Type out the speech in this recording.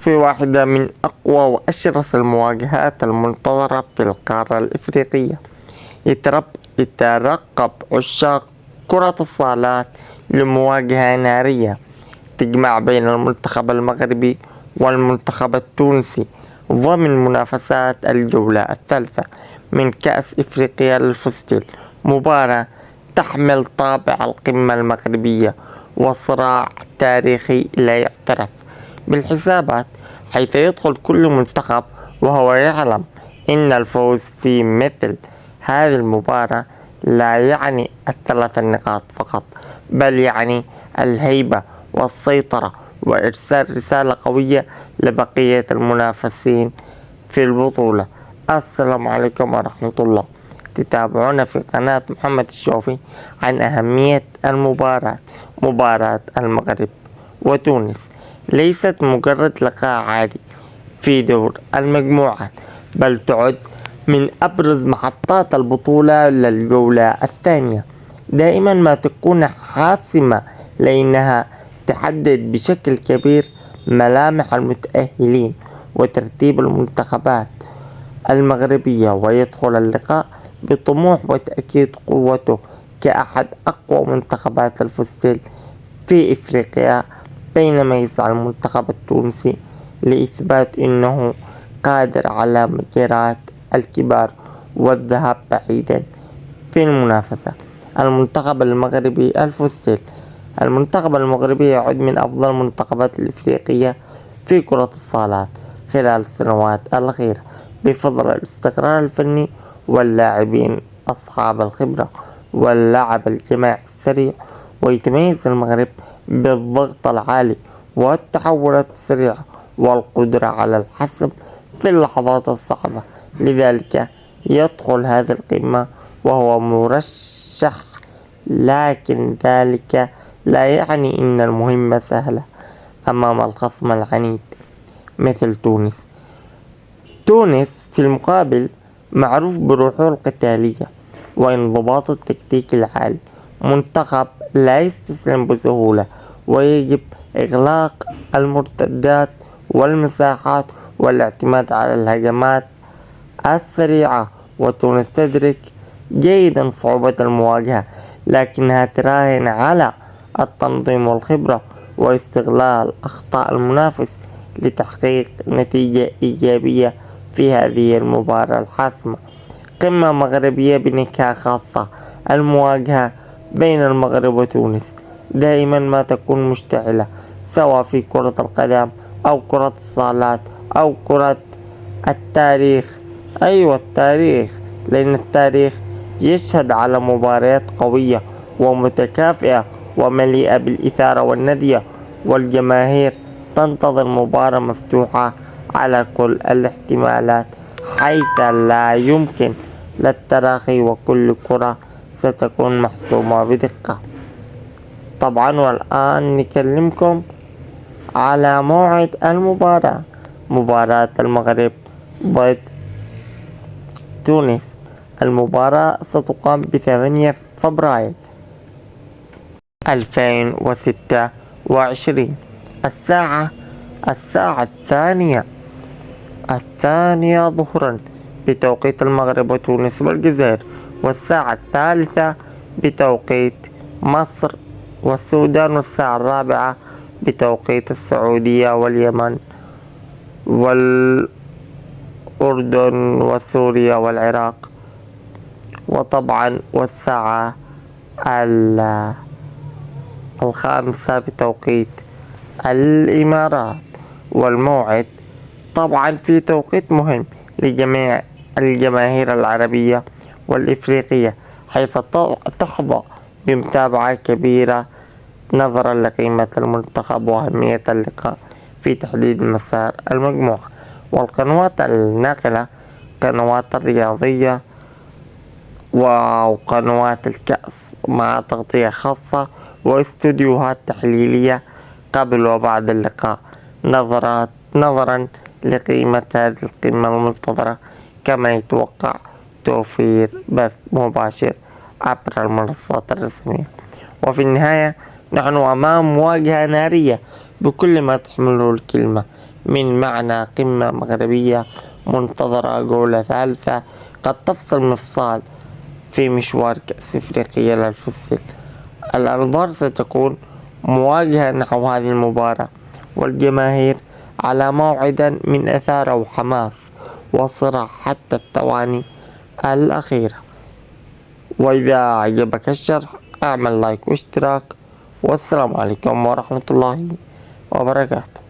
في واحدة من أقوى وأشرس المواجهات المنتظرة في القارة الإفريقية. يترقب عشاق كرة الصالات لمواجهة نارية تجمع بين المنتخب المغربي والمنتخب التونسي ضمن منافسات الجولة الثالثة من كأس إفريقيا للفوتسال. مباراة تحمل طابع القمة المغربية وصراع تاريخي لا يعترف بالحسابات، حيث يدخل كل منتخب وهو يعلم إن الفوز في مثل هذه المباراة لا يعني الثلاث النقاط فقط، بل يعني الهيبة والسيطرة وإرسال رسالة قوية لبقية المنافسين في البطولة. السلام عليكم ورحمة الله. تتابعونا في قناة محمد الشوفي عن أهمية مباراة المغرب وتونس. ليست مجرد لقاء عادي في دور المجموعات، بل تعد من أبرز محطات البطولة للجولة الثانية. دائما ما تكون حاسمة لأنها تحدد بشكل كبير ملامح المتأهلين وترتيب المنتخبات المغربية، ويدخل اللقاء بطموح وتأكيد قوته كأحد أقوى منتخبات الفوتسال في إفريقيا، بينما يسعى المنتخب التونسي لإثبات أنه قادر على مجيرات الكبار والذهاب بعيدا في المنافسة. المنتخب المغربي الفوتسال. المنتخب المغربي يعد من أفضل المنتخبات الإفريقية في كرة الصالات خلال السنوات الأخيرة بفضل الاستقرار الفني واللاعبين أصحاب الخبرة واللعب الجماعي السريع. ويتميز المغرب بالضغط العالي والتحولات السريعة والقدرة على الحسم في اللحظات الصعبة، لذلك يدخل هذه القمة وهو مرشح، لكن ذلك لا يعني أن المهمة سهلة أمام الخصم العنيد مثل تونس. تونس في المقابل معروف بروحه القتالية وانضباطه التكتيكي العالي، منتخب لا يستسلم بسهولة ويجب إغلاق المرتدات والمساحات والاعتماد على الهجمات السريعة. وتونس تدرك جيدا صعوبة المواجهة، لكنها تراهن على التنظيم والخبرة واستغلال أخطاء المنافس لتحقيق نتيجة إيجابية في هذه المباراة الحاسمة. قمة مغربية بنكهة خاصة. المواجهة بين المغرب وتونس دائما ما تكون مشتعلة، سواء في كرة القدم أو كرة الصالات أو كرة التاريخ. التاريخ، لأن التاريخ يشهد على مباريات قوية ومتكافئة ومليئة بالإثارة والندية، والجماهير تنتظر مباراة مفتوحة على كل الاحتمالات، حيث لا يمكن للتراخي وكل كرة ستكون محسومة بدقة. طبعا والآن نكلمكم على موعد المباراة. مباراة المغرب ضد تونس. المباراة ستقام ب8 فبراير 2026. الساعة الثانية ظهرا بتوقيت المغرب وتونس والجزائر، والساعة 3 بتوقيت مصر والسودان، والساعة 4 بتوقيت السعودية واليمن والأردن وسوريا والعراق. وطبعا والساعة 5 بتوقيت الإمارات. والموعد طبعا في توقيت مهم لجميع الجماهير العربية والإفريقية، حيث تحظى بمتابعة كبيرة نظرا لقيمة المنتخب وأهمية اللقاء في تحديد مسار المجموعة. والقنوات الناقلة قنوات الرياضية وقنوات الكأس مع تغطية خاصة واستوديوهات تحليلية قبل وبعد اللقاء، نظرا لقيمة هذه القمة المنتظرة، كما يتوقع توفير بث مباشر عبر المنصات الرسمية. وفي النهاية نحن أمام مواجهة نارية بكل ما تحمله الكلمة، من معنى قمة مغربية منتظرة، جولة ثالثة قد تفصل مفصال في مشوار كأس إفريقيا للفصل. الأنظار ستكون مواجهة نحو هذه المباراة، والجماهير على موعد من إثارة وحماس وصراع حتى الثواني الأخيرة. وإذا عجبك الشرح اعمل لايك واشتراك، والسلام عليكم ورحمة الله وبركاته.